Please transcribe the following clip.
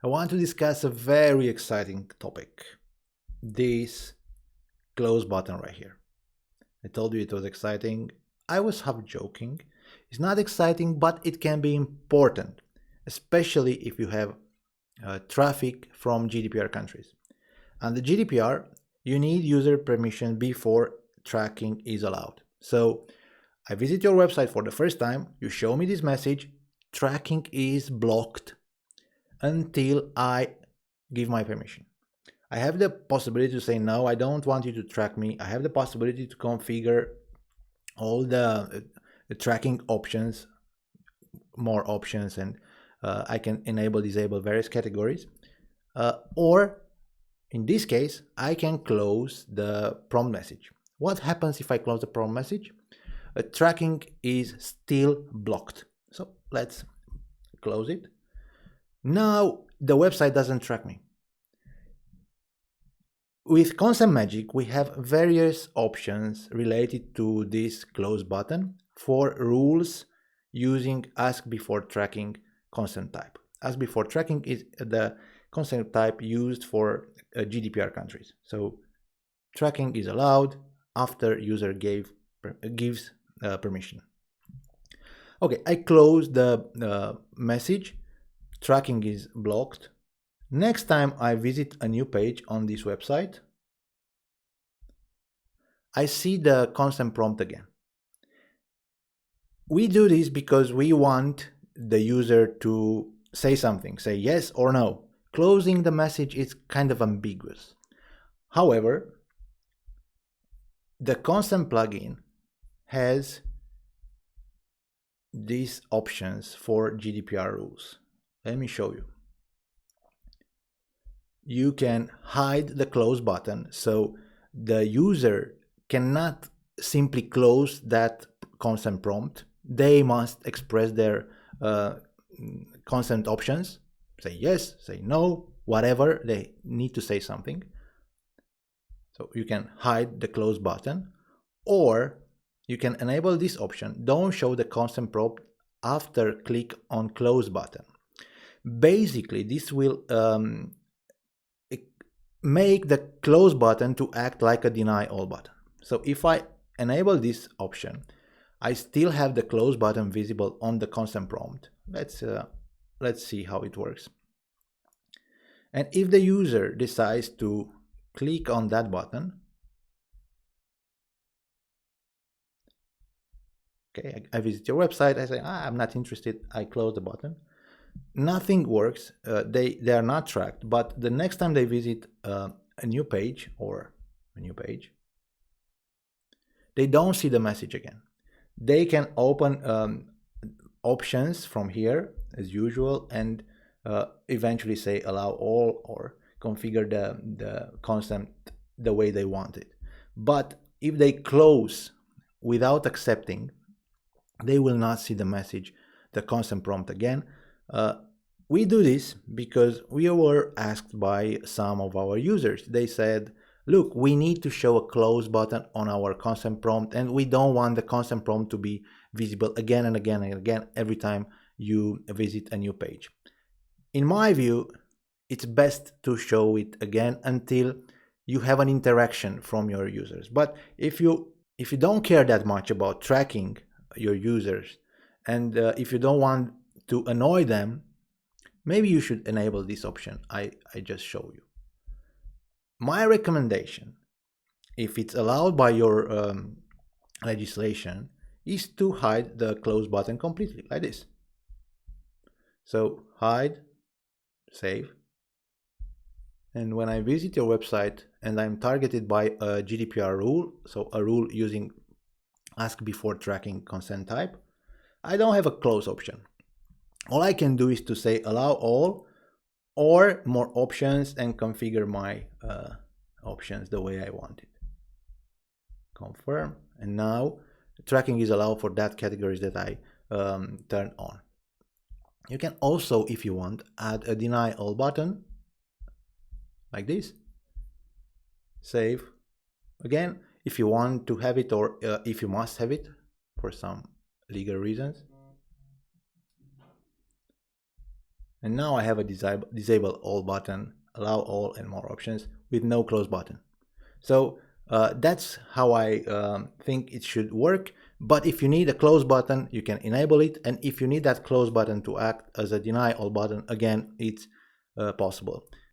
I want to discuss a very exciting topic. This close button right here. I told you it was exciting. I was half joking. It's not exciting, but it can be important, especially if you have traffic from GDPR countries. Under GDPR, you need user permission before tracking is allowed. So I visit your website for the first time, you show me this message, tracking is blocked until I give my permission. I have the possibility to say, no, I don't want you to track me. I have the possibility to configure all the tracking options, more options, and I can enable, disable various categories. Or in this case, I can close the prompt message. What happens if I close the prompt message? Tracking is still blocked. So let's close it. Now the website doesn't track me. With Consent Magic, we have various options related to this close button for rules using ask before tracking consent type. Ask before tracking is the consent type used for GDPR countries. So tracking is allowed after user gives permission. Okay, I close the message. Tracking is blocked. Next time I visit a new page on this website, I see the consent prompt again. We do this because we want the user to say something, say yes or no. Closing the message is kind of ambiguous. However, the consent plugin has these options for GDPR rules. Let me show you. You can hide the close button, so the user cannot simply close that consent prompt. They must express their consent options, say yes, say no, whatever, they need to say something. So you can hide the close button, or you can enable this option, don't show the consent prompt after click on close button. Basically, this will make the close button to act like a deny all button. So if I enable this option, I still have the close button visible on the consent prompt. Let's see how it works. And if the user decides to click on that button, okay, I visit your website, I say, I'm not interested, I close the button. Nothing works, they are not tracked, but the next time they visit a new page they don't see the message again. They can open options from here as usual and eventually say allow all or configure the consent the way they want it. But if they close without accepting, they will not see the message, the consent prompt again. We do this because we were asked by some of our users. They said, look, we need to show a close button on our consent prompt, and we don't want the consent prompt to be visible again and again and again every time you visit a new page. In my view, it's best to show it again until you have an interaction from your users. But if you don't care that much about tracking your users, and if you don't want to annoy them, maybe you should enable this option I just showed you. My recommendation, if it's allowed by your legislation, is to hide the close button completely, like this. So hide, save, and when I visit your website and I'm targeted by a GDPR rule, so a rule using ask before tracking consent type, I don't have a close option. All I can do is to say allow all or more options and configure my options the way I want it. Confirm, and now tracking is allowed for that categories that I turn on. You can also, if you want, add a deny all button like this. Save. Again, if you want to have it or if you must have it for some legal reasons. And now I have a disable all button, allow all and more options with no close button. So that's how I think it should work. But if you need a close button, you can enable it. And if you need that close button to act as a deny all button, again, it's possible.